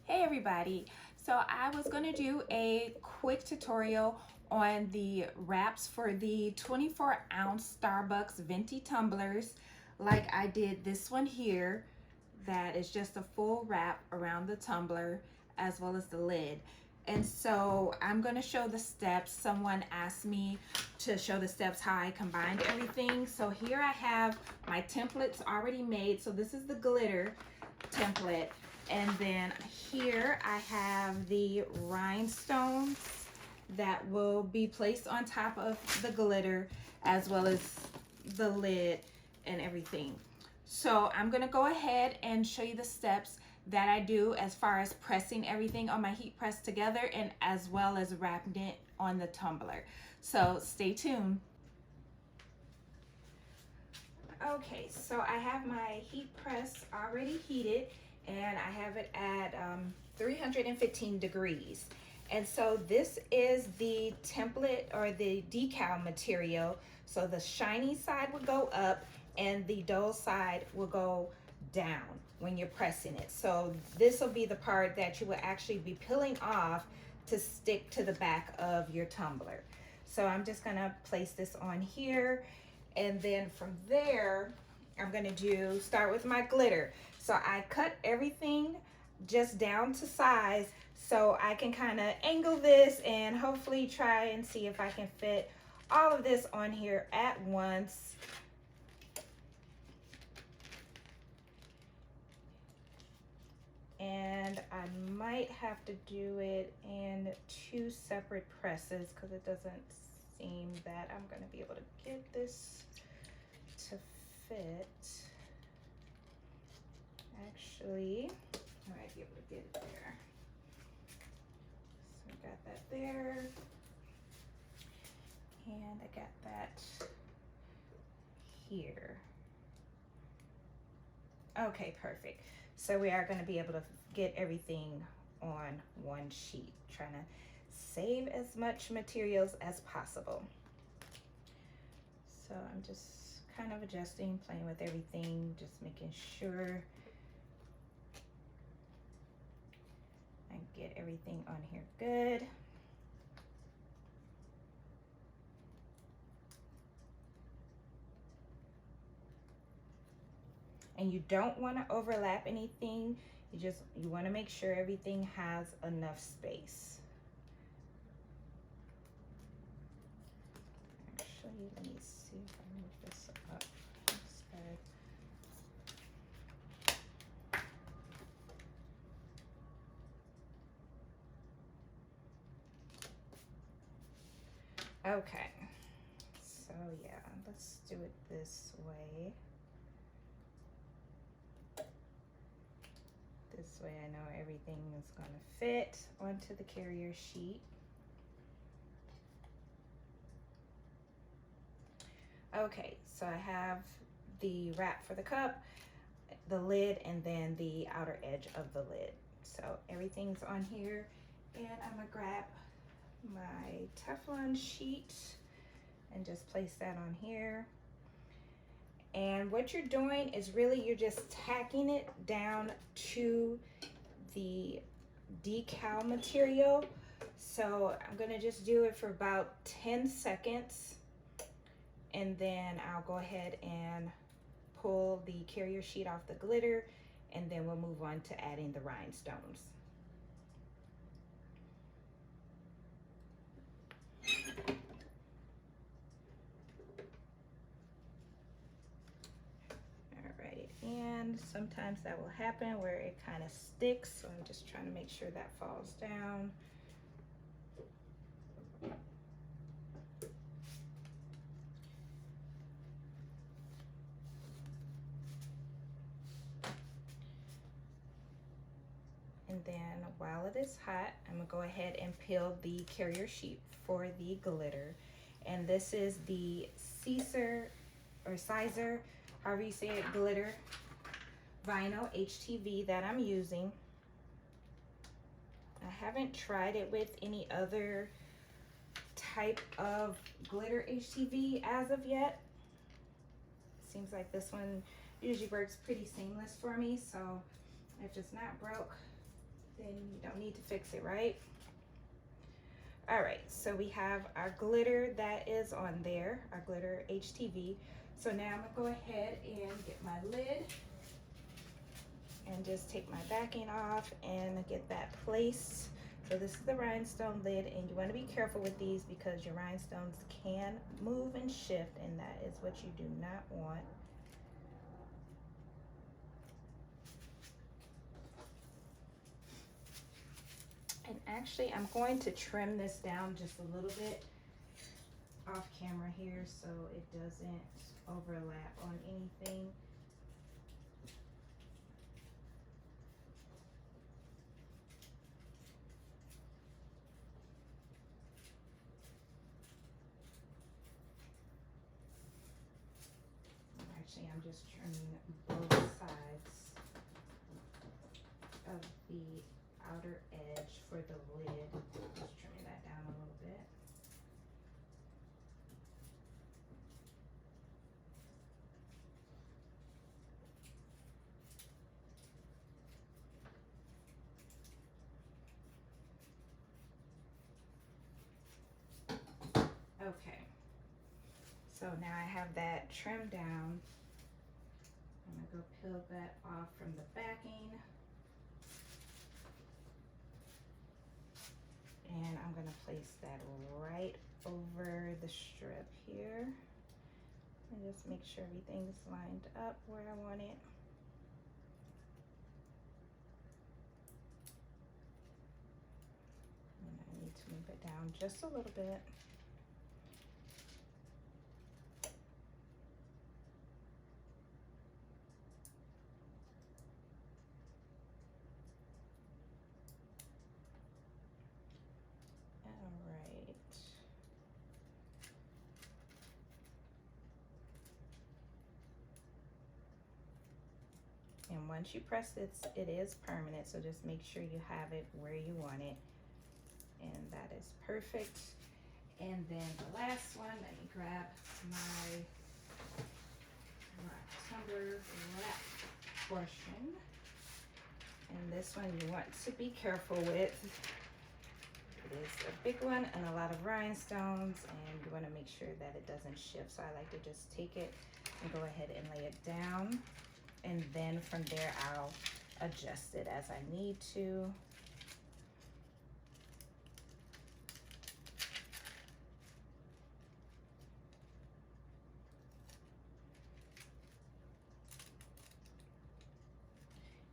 Hey everybody, so I was going to do a quick tutorial on the wraps for the 24-ounce Starbucks Venti tumblers, like I did this one here. That is just a full wrap around the tumbler as well as the lid. And so I'm going to show the steps. Someone asked me to show the steps how I combined everything. So here I have my templates already made. So this is the glitter template. And then here I have the rhinestones that will be placed on top of the glitter as well as the lid and everything. So I'm gonna go ahead and show you the steps that I do as far as pressing everything on my heat press together and as well as wrapping it on the tumbler. So stay tuned. Okay, so I have my heat press already heated and I have it at 315 degrees. And so this is the template or the decal material. So the shiny side will go up and the dull side will go down when you're pressing it. So this will be the part that you will actually be peeling off to stick to the back of your tumbler. So I'm just gonna place this on here, and then from there I'm gonna start with my glitter. So I cut everything just down to size so I can kind of angle this and hopefully try and see if I can fit all of this on here at once. And I might have to do it in 2 separate presses because it doesn't seem that I'm going to be able to get this to fit. Actually, I might be able to get it there. So I got that there. And I got that here. Okay, perfect. So we are going to be able to get everything on one sheet, trying to save as much materials as possible. So I'm just kind of adjusting, playing with everything, just making sure I get everything on here good. And you don't want to overlap anything. You want to make sure everything has enough space. Actually, let me see if I move this up instead. Okay, so yeah, let's do it this way. This way I know everything is going to fit onto the carrier sheet. Okay, so I have the wrap for the cup, the lid, and then the outer edge of the lid. So everything's on here, and I'm gonna grab my Teflon sheet and just place that on here. And what you're doing is really you're just tacking it down to the decal material. So I'm gonna just do it for about 10 seconds, and then I'll go ahead and pull the carrier sheet off the glitter, and then we'll move on to adding the rhinestones. And sometimes that will happen where it kind of sticks, so I'm just trying to make sure that falls down. And then while it is hot, I'm gonna go ahead and peel the carrier sheet for the glitter. And this is the Sizer, however you say it, glitter vinyl HTV that I'm using. I haven't tried it with any other type of glitter HTV as of yet. Seems like this one usually works pretty seamless for me, so if it's not broke, then you don't need to fix it, right? All right, so we have our glitter that is on there, our glitter HTV. So now I'm gonna go ahead and get my lid and just take my backing off and get that placed. So this is the rhinestone lid, and you want to be careful with these because your rhinestones can move and shift, and that is what you do not want. And actually, I'm going to trim this down just a little bit off camera here so it doesn't overlap on anything. Actually, I'm just trimming both sides of the outer edge for the lid. Just trimming that down a little bit. Okay, so now I have that trimmed down. I'm gonna go peel that off from the backing. And I'm gonna place that right over the strip here. And just make sure everything's lined up where I want it. And I need to move it down just a little bit. And once you press it, it is permanent, so just make sure you have it where you want it. And that is perfect. And then the last one, let me grab my tumbler wrap portion. And this one you want to be careful with. It is a big one and a lot of rhinestones, and you want to make sure that it doesn't shift. So I like to just take it and go ahead and lay it down. And then from there, I'll adjust it as I need to.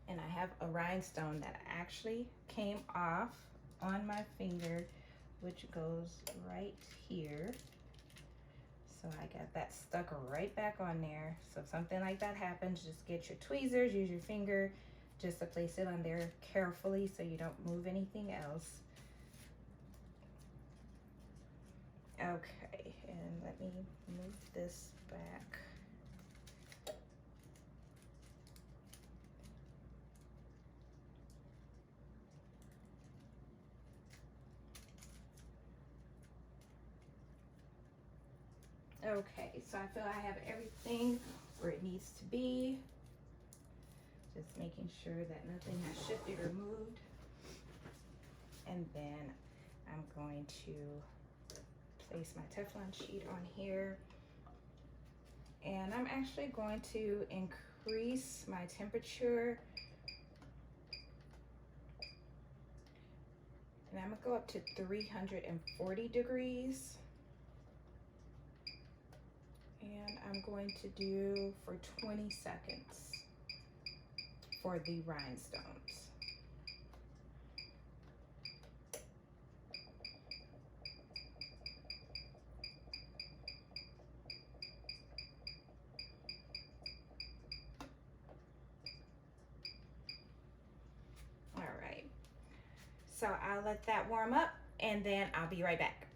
And I have a rhinestone that actually came off on my finger, which goes right here. So I got that stuck right back on there. So if something like that happens, just get your tweezers, use your finger just to place it on there carefully so you don't move anything else. Okay, and let me move this back. Okay, so I feel I have everything where it needs to be. Just making sure that nothing has shifted or moved. And then I'm going to place my Teflon sheet on here. And I'm actually going to increase my temperature. And I'm gonna go up to 340 degrees. And I'm going to do for 20 seconds for the rhinestones. All right, so I'll let that warm up and then I'll be right back.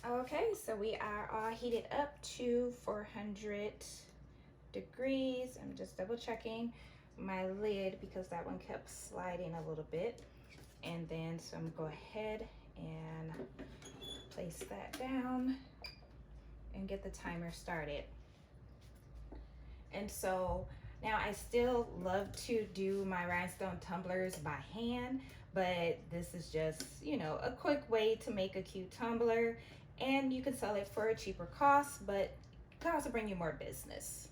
Okay, so we are all heated up to 400 degrees. I'm just double checking my lid because that one kept sliding a little bit. And then, so I'm gonna go ahead and place that down and get the timer started. And so Now, I still love to do my rhinestone tumblers by hand, but this is just, you know, a quick way to make a cute tumbler, and you can sell it for a cheaper cost, but it can also bring you more business.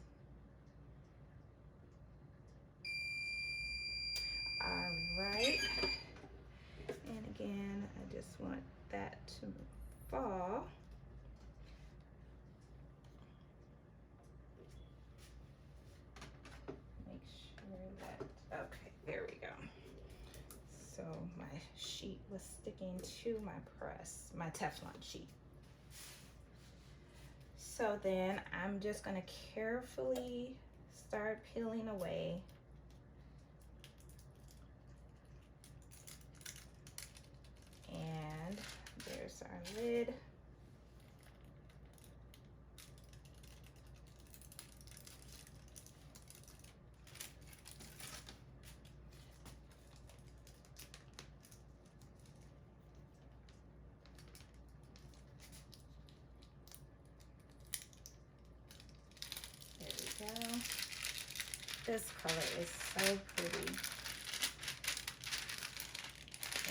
All right. And again, I just want that to fall. Make sure that, okay, there we go. So my sheet was sticking to my press, my Teflon sheet. So then I'm just gonna carefully start peeling away. And there's our lid. There we go. This color is so pretty.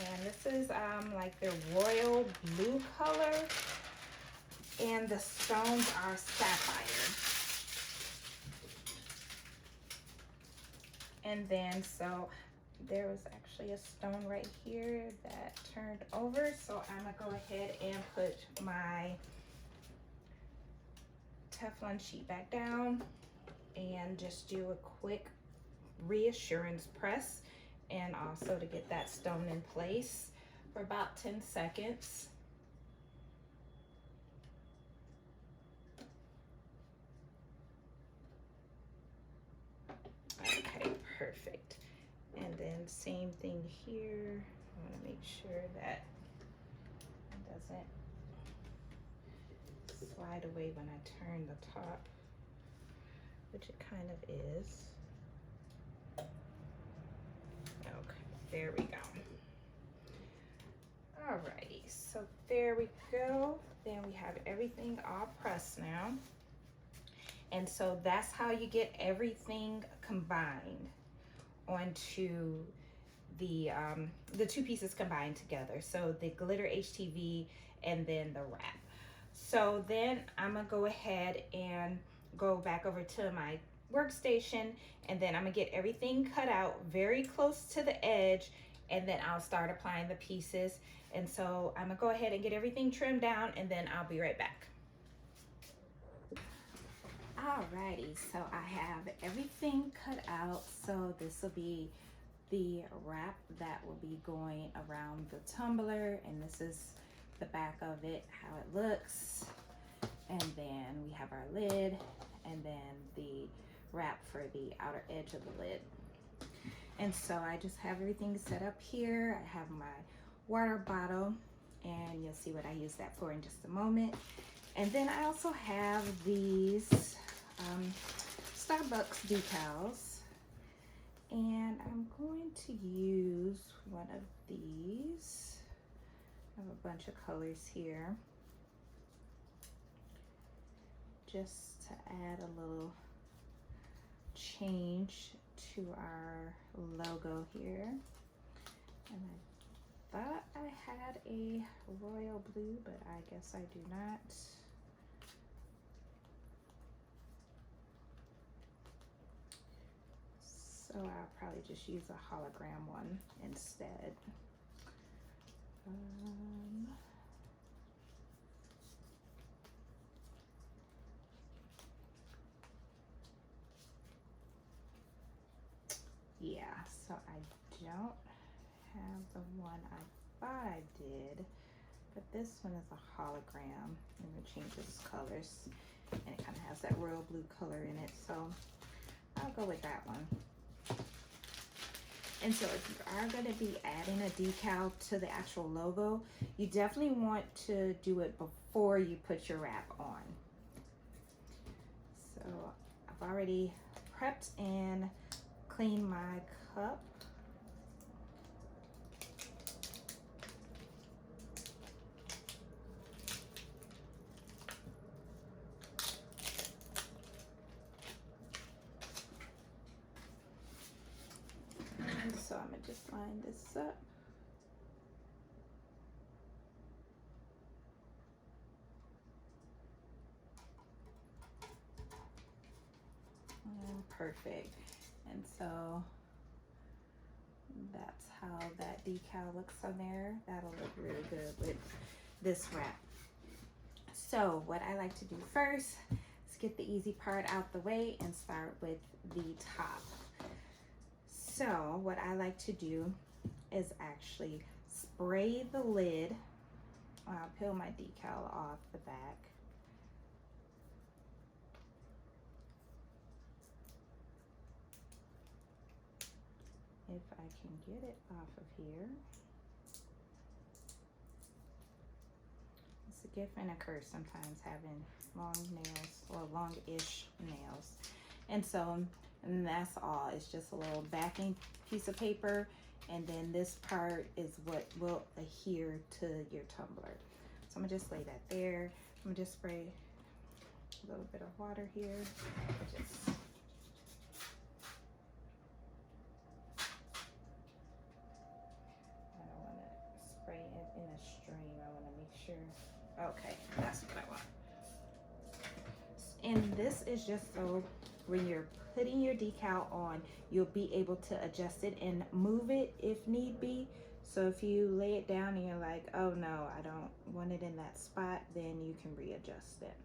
And this is like the royal blue color, and the stones are sapphire. And then so there was actually a stone right here that turned over, so I'm gonna go ahead and put my Teflon sheet back down and just do a quick reassurance press, and also to get that stone in place for about 10 seconds. Okay, perfect. And then same thing here. I want to make sure that it doesn't slide away when I turn the top, which it kind of is. Okay, there we go. Alrighty, so there we go. Then we have everything all pressed now. And so that's how you get everything combined onto the two pieces combined together. So the glitter HTV and then the wrap. So then I'm gonna go ahead and go back over to my workstation, and then I'm gonna get everything cut out very close to the edge, and then I'll start applying the pieces. And so I'm gonna go ahead and get everything trimmed down, and then I'll be right back. Alrighty, so I have everything cut out. So this will be the wrap that will be going around the tumbler, and this is the back of it, how it looks. And then we have our lid, and then the wrap for the outer edge of the lid. And so I just have everything set up here. I have my water bottle, and you'll see what I use that for in just a moment. And then I also have these Starbucks decals, and I'm going to use one of these. I have a bunch of colors here, just to add a little change to our logo here. And I thought I had a royal blue, but I guess I do not. So I'll probably just use a hologram one instead. Yeah, so I don't have the one I thought I did, but this one is a hologram, and it changes colors, and it kind of has that royal blue color in it, so I'll go with that one. And so if you are going to be adding a decal to the actual logo, you definitely want to do it before you put your wrap on. So I've already prepped and cleaned my cup. So I'm gonna just line this up. And perfect. And so that's how that decal looks on there. That'll look really good with this wrap. So what I like to do first is get the easy part out the way and start with the top. So what I like to do is actually spray the lid. I'll peel my decal off the back. If I can get it off of here. It's a gift and a curse sometimes having long nails, or long-ish nails. And so, and that's all. It's just a little backing piece of paper, and then this part is what will adhere to your tumbler. So I'm gonna just lay that there. I'm gonna just spray a little bit of water here. Just spray it in a stream. I want to make sure. Okay, that's what I want. And this is just so when you're putting your decal on, you'll be able to adjust it and move it if need be. So if you lay it down and you're like, oh no, I don't want it in that spot, then you can readjust it.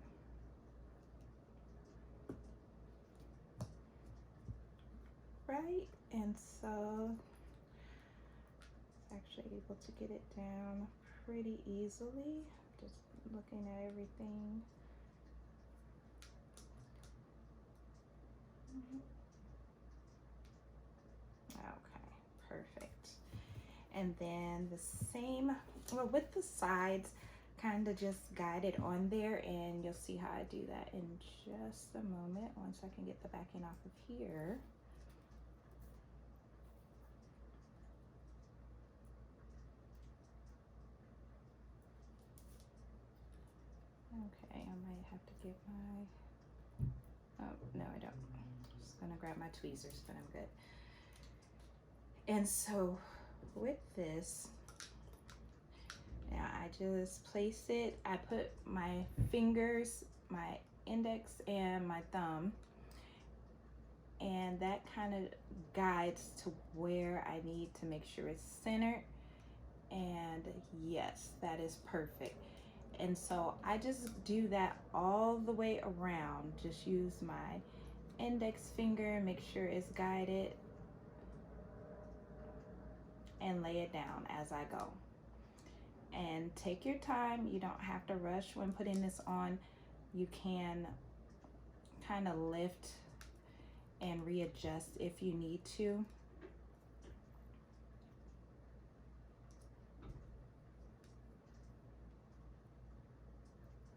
Right, and so actually able to get it down pretty easily. Just looking at everything. Okay, perfect. And then the same, well, with the sides, kind of just guide it on there, and you'll see how I do that in just a moment once I can get the backing off of here. Okay, I might have to get my, oh, no, I don't. I'm just gonna grab my tweezers, but I'm good. And so with this, now I just place it, I put my fingers, my index and my thumb, and that kind of guides to where I need to make sure it's centered. And yes, that is perfect. And so I just do that all the way around. Just use my index finger, make sure it's guided, and lay it down as I go. And take your time. You don't have to rush when putting this on. You can kind of lift and readjust if you need to.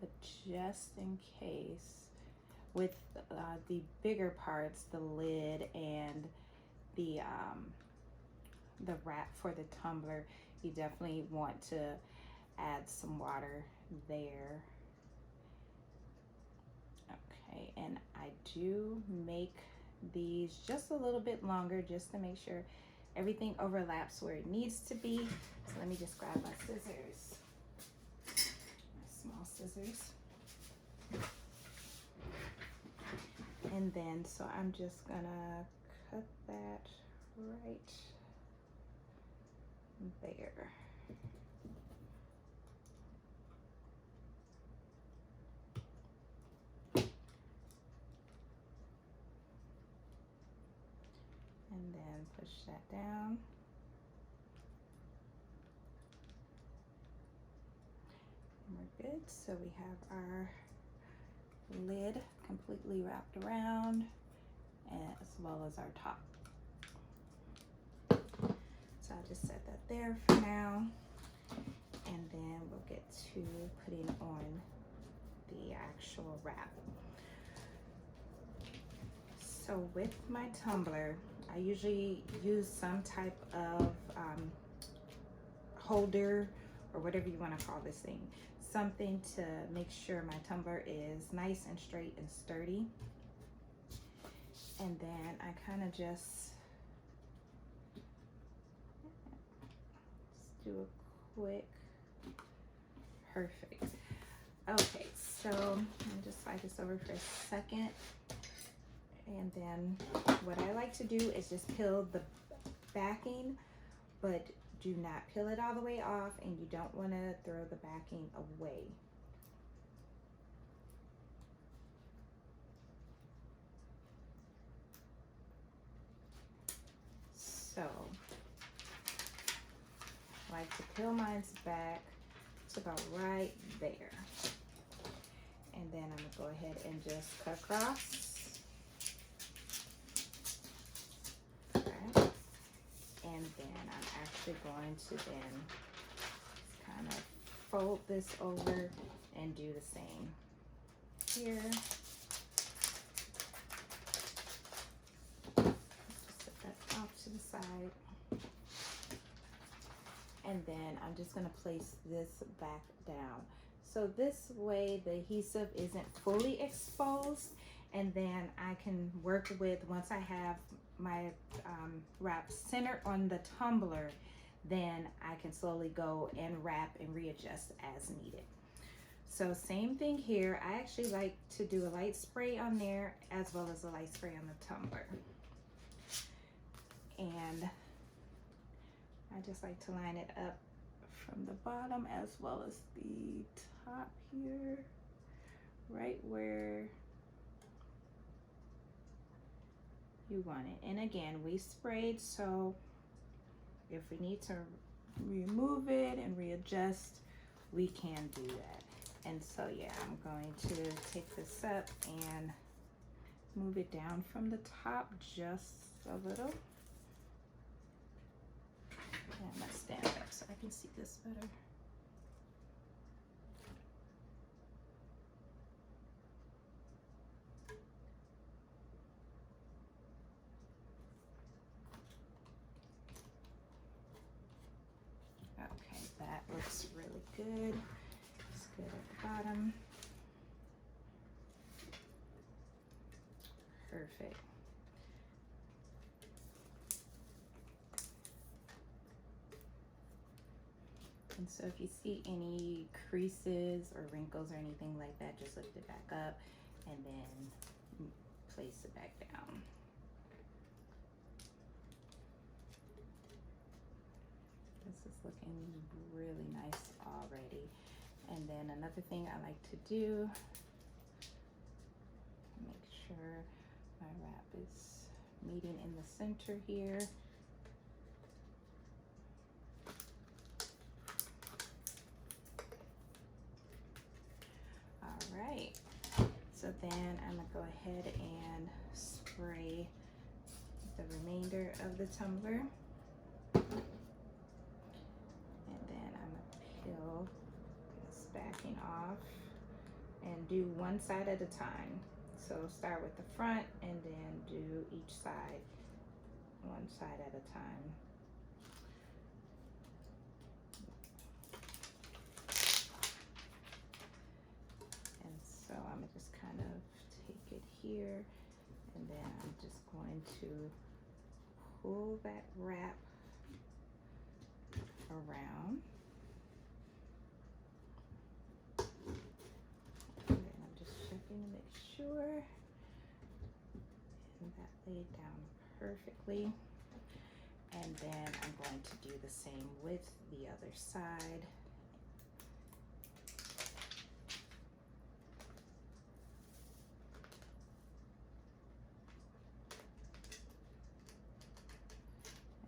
But just in case, with the bigger parts, the lid and the wrap for the tumbler, you definitely want to add some water there. Okay, and I do make these just a little bit longer just to make sure everything overlaps where it needs to be. So let me just grab my scissors, my small scissors. And then, so I'm just gonna cut that right there. And then push that down. And we're good. So we have our lid completely wrapped around, as well as our top. So I'll just set that there for now, and then we'll get to putting on the actual wrap. So with my tumbler, I usually use some type of holder, or whatever you want to call this thing, something to make sure my tumbler is nice and straight and sturdy. And then I kind of just do a quick, perfect. Okay, so let me just slide this over for a second. And then what I like to do is just peel the backing, but do not peel it all the way off, and you don't want to throw the backing away. So I like to peel mine's back to about right there. And then I'm gonna go ahead and just cut across. And then I'm actually going to then kind of fold this over and do the same here. Just set that off to the side. And then I'm just gonna place this back down. So this way the adhesive isn't fully exposed, and then I can work with, once I have my wrap centered on the tumbler, then I can slowly go and wrap and readjust as needed. So same thing here. I actually like to do a light spray on there as well as a light spray on the tumbler. And I just like to line it up from the bottom as well as the top here, right where you want it. And again, we sprayed, so if we need to remove it and readjust, we can do that. And so yeah, I'm going to take this up and move it down from the top just a little. And I'm gonna stand up so I can see this better. Okay, that looks really good. It's good at the bottom. Perfect. And so if you see any creases or wrinkles or anything like that, just lift it back up and then place it back down. This is looking really nice already. And then another thing I like to do, make sure my wrap is meeting in the center here. All right, so then I'm gonna go ahead and spray the remainder of the tumbler. Backing off and do one side at a time. So start with the front and then do each side, one side at a time. And so I'm just kind of take it here, and then I'm just going to pull that wrap around. Make sure and that laid down perfectly, and then I'm going to do the same with the other side.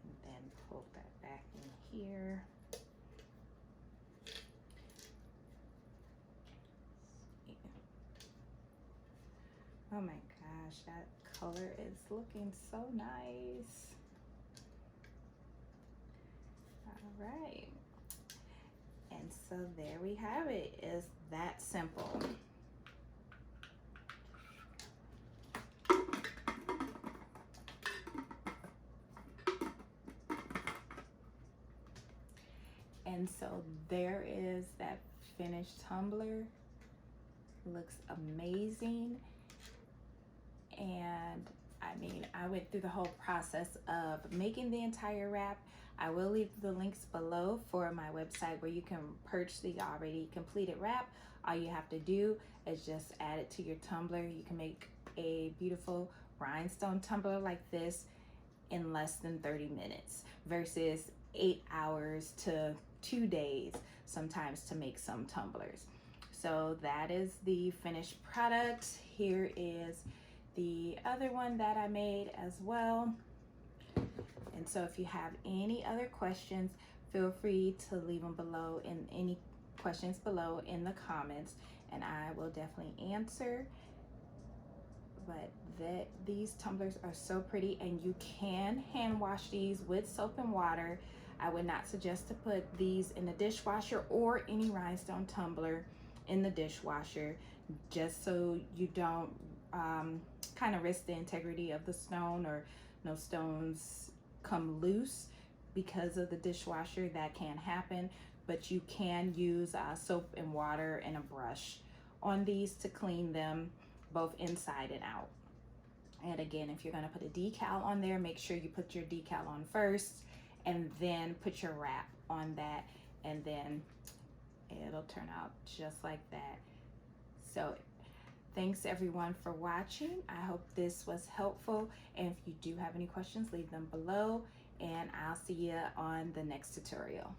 And then pull that back in here. Oh my gosh, that color is looking so nice. All right. And so there we have it. It's that simple. And so there is that finished tumbler. Looks amazing. And I mean, I went through the whole process of making the entire wrap. I will leave the links below for my website where you can purchase the already completed wrap. All you have to do is just add it to your tumbler. You can make a beautiful rhinestone tumbler like this in less than 30 minutes versus 8 hours to 2 days sometimes to make some tumblers. So that is the finished product. Here is the other one that I made as well. And so if you have any other questions, feel free to leave them below, in any questions below in the comments, and I will definitely answer. But these tumblers are so pretty, and you can hand wash these with soap and water. I would not suggest to put these in the dishwasher or any rhinestone tumbler in the dishwasher, just so you don't kind of risk the integrity of the stone, or no stones come loose because of the dishwasher. That can happen, but you can use soap and water and a brush on these to clean them both inside and out. And again, if you're going to put a decal on there, make sure you put your decal on first and then put your wrap on that, and then it'll turn out just like that. So thanks everyone for watching. I hope this was helpful, and if you do have any questions, leave them below, and I'll see you on the next tutorial.